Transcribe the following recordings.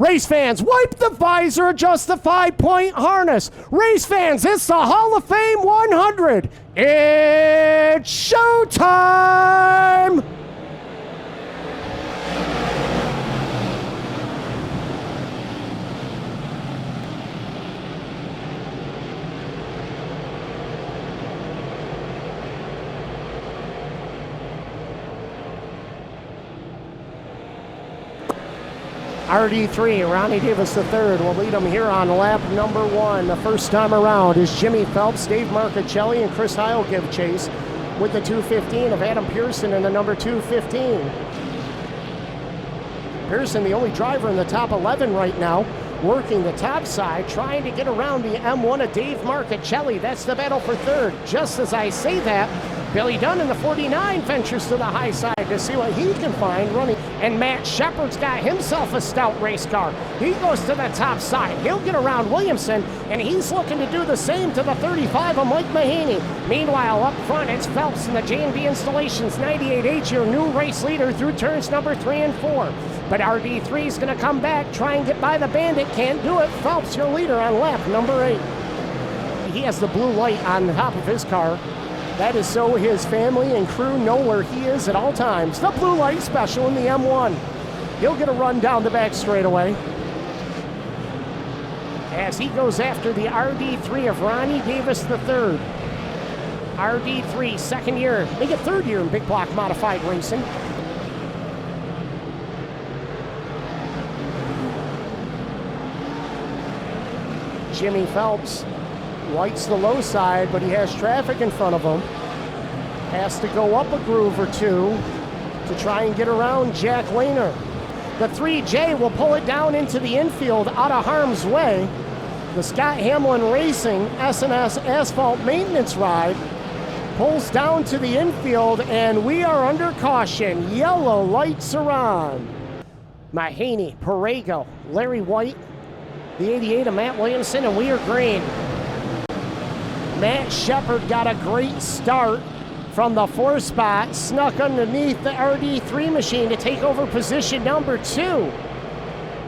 Race fans, wipe the visor, adjust the 5-point harness. Race fans, it's the Hall of Fame 100. It's showtime! RD3, Ronnie Davis III will lead them here on lap number 1. The first time around is Jimmy Phelps, Dave Marcichelli, and Chris Heil give chase with the 215 of Adam Pearson in the number 215. Pearson, the only driver in the top 11 right now, working the top side, trying to get around the M1 of Dave Marcichelli. That's the battle for third. Just as I say that, Billy Dunn in the 49 ventures to the high side to see what he can find running. And Matt Shepard's got himself a stout race car. He goes to the top side. He'll get around Williamson, and he's looking to do the same to the 35 of Mike Mahaney. Meanwhile, up front, it's Phelps in the J&B Installations 98H, your new race leader through turns number 3 and 4. But RD3 is going to come back, try and get by the Bandit. Can't do it. Phelps, your leader on lap number 8. He has the blue light on the top of his car. That is so his family and crew know where he is at all times. The blue light special in the M1. He'll get a run down the back straightaway as he goes after the RD3 of Ronnie Davis III. RD3, second year, make it third year in big block modified racing. Jimmy Phelps lights the low side, but he has traffic in front of him. Has to go up a groove or two to try and get around Jack Lehner. The 3J will pull it down into the infield out of harm's way. The Scott Hamlin Racing S&S Asphalt Maintenance Ride pulls down to the infield, and we are under caution. Yellow lights are on. Mahaney, Perego, Larry White, the 88 of Matt Williamson, and we are green. Matt Shepard got a great start from the 4th spot, snuck underneath the RD3 machine to take over position number 2.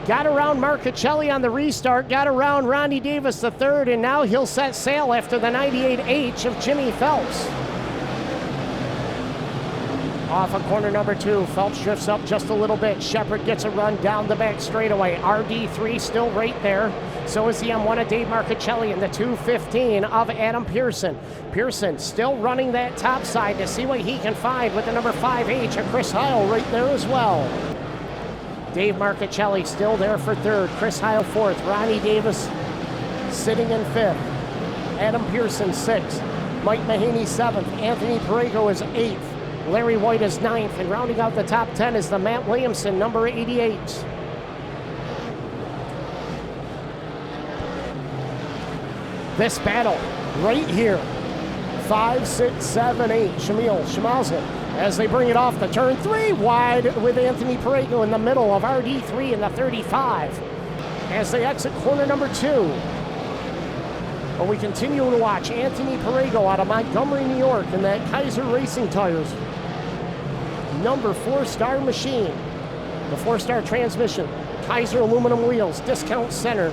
Got around Marcichelli on the restart, got around Ronnie Davis III, and now he'll set sail after the 98H of Jimmy Phelps. Off of corner number 2, Phelps drifts up just a little bit. Shepard gets a run down the back straightaway. RD3 still right there. So is the M1 of Dave Marcichelli and the 215 of Adam Pearson. Pearson still running that top side to see what he can find with the number 5H of Chris Heil right there as well. Dave Marcichelli still there for third. Chris Heil fourth. Ronnie Davis sitting in fifth. Adam Pearson sixth. Mike Mahaney seventh. Anthony Perego is eighth. Larry White is ninth. And rounding out the top 10 is the Matt Williamson, number 88. This battle right here, 5, 6, 7, 8, Shamil Shemazel, as they bring it off the turn 3 wide with Anthony Perego in the middle of RD3 and the 35 as they exit corner number 2. But we continue to watch Anthony Perego out of Montgomery, New York in that Kaiser Racing Tires number 4-star machine. The 4-star transmission, Kaiser aluminum wheels, discount center,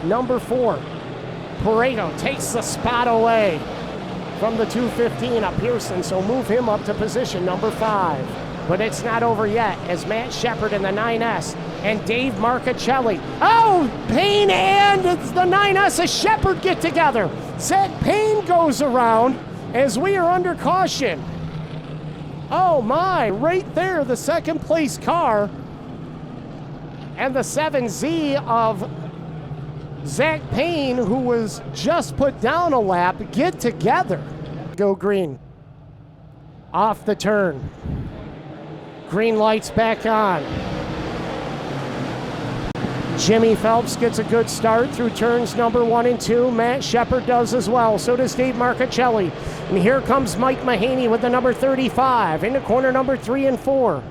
number 4. Perego takes the spot away from the 215 of Pearson, so move him up to position number 5. But it's not over yet as Matt Shepard in the 9S and Dave Marcichelli. Oh, Payne and the 9S of Shepard get together. Zach Payne goes around as we are under caution. Oh my, right there, the second place car and the 7Z of Zach Payne, who was just put down a lap, get together. Go green. Off the turn. Green lights back on. Jimmy Phelps gets a good start through turns number 1 and 2. Matt Shepard does as well. So does Dave Marcichelli. And here comes Mike Mahaney with the number 35 into corner number 3 and 4.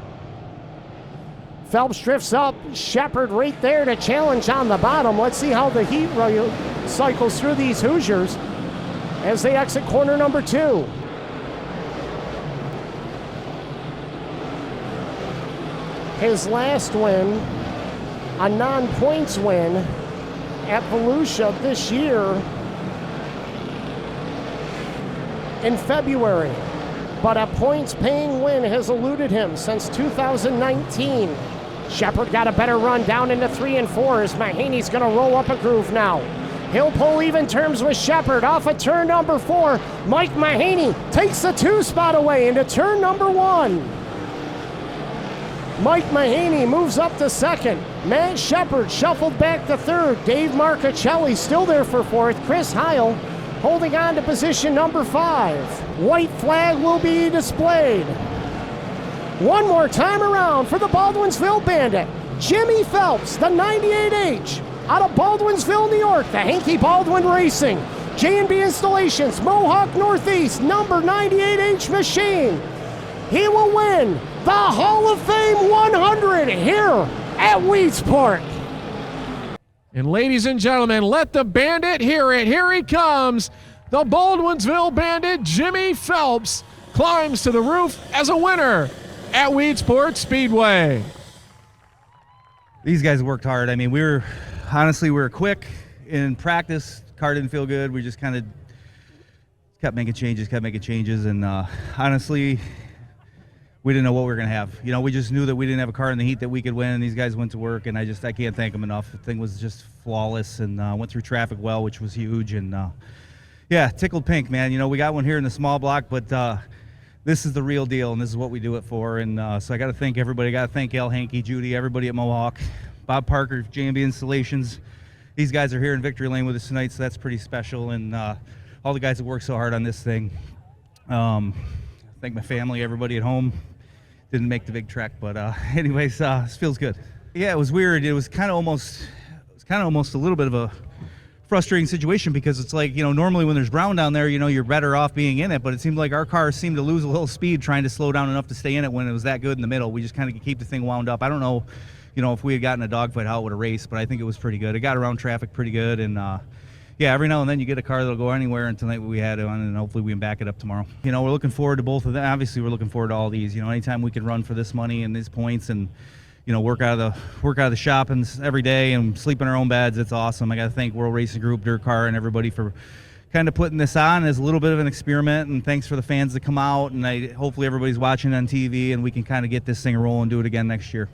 Phelps drifts up, Shepard right there to challenge on the bottom. Let's see how the heat cycles through these Hoosiers as they exit corner number 2. His last win a non-points win at Volusia this year in February. But a points-paying win has eluded him since 2019. Shepard got a better run down into 3 and 4 as Mahaney's going to roll up a groove now. He'll pull even terms with Shepard off of turn number 4. Mike Mahaney takes the 2 spot away into turn number 1. Mike Mahaney moves up to 2nd. Matt Shepard shuffled back to 3rd. Dave Marcaccelli still there for 4th. Chris Heil holding on to position number 5. White flag will be displayed. One more time around for the Baldwinsville Bandit. Jimmy Phelps, the 98H, out of Baldwinsville, New York, the Hankey Baldwin Racing. J&B Installations, Mohawk Northeast, number 98H machine. He will win the Hall of Fame 100 here at Weedsport. And ladies and gentlemen, let the Bandit hear it. Here he comes. The Baldwinsville Bandit, Jimmy Phelps, climbs to the roof as a winner at Weedsport Speedway. These guys worked hard. I mean, we were quick in practice. Car didn't feel good. We just kind of kept making changes, and honestly, we didn't know what we were going to have. You know, we just knew that we didn't have a car in the heat that we could win, and these guys went to work, and I can't thank them enough. The thing was just flawless, and went through traffic well, which was huge, and yeah, tickled pink, man. You know, we got one here in the small block, but this is the real deal, and this is what we do it for, and so I got to thank everybody. I got to thank Al Hankey, Judy, everybody at Mohawk, Bob Parker, J&B Installations. These guys are here in Victory Lane with us tonight, so that's pretty special, and all the guys that worked so hard on this thing. Thank my family, everybody at home. Didn't make the big trek, but anyways, this feels good. Yeah, it was weird. It was kind of almost a little bit of a frustrating situation because it's like, you know, normally when there's brown down there, you know, you're better off being in it, but it seemed like our car seemed to lose a little speed trying to slow down enough to stay in it when it was that good in the middle. We just kind of keep the thing wound up. I don't know, you know, if we had gotten a dogfight, how it would have raced, but I think it was pretty good. It got around traffic pretty good, and yeah, every now and then you get a car that'll go anywhere, and tonight we had it on, and hopefully we can back it up tomorrow. You know, we're looking forward to both of them. Obviously, we're looking forward to all these. You know, anytime we can run for this money and these points, and you know, work out of the shop and every day and sleep in our own beds, it's awesome. I got to thank World Racing Group, DIRTcar, and everybody for kind of putting this on as a little bit of an experiment. And thanks for the fans that come out. And hopefully everybody's watching on TV, and we can kind of get this thing rolling and do it again next year.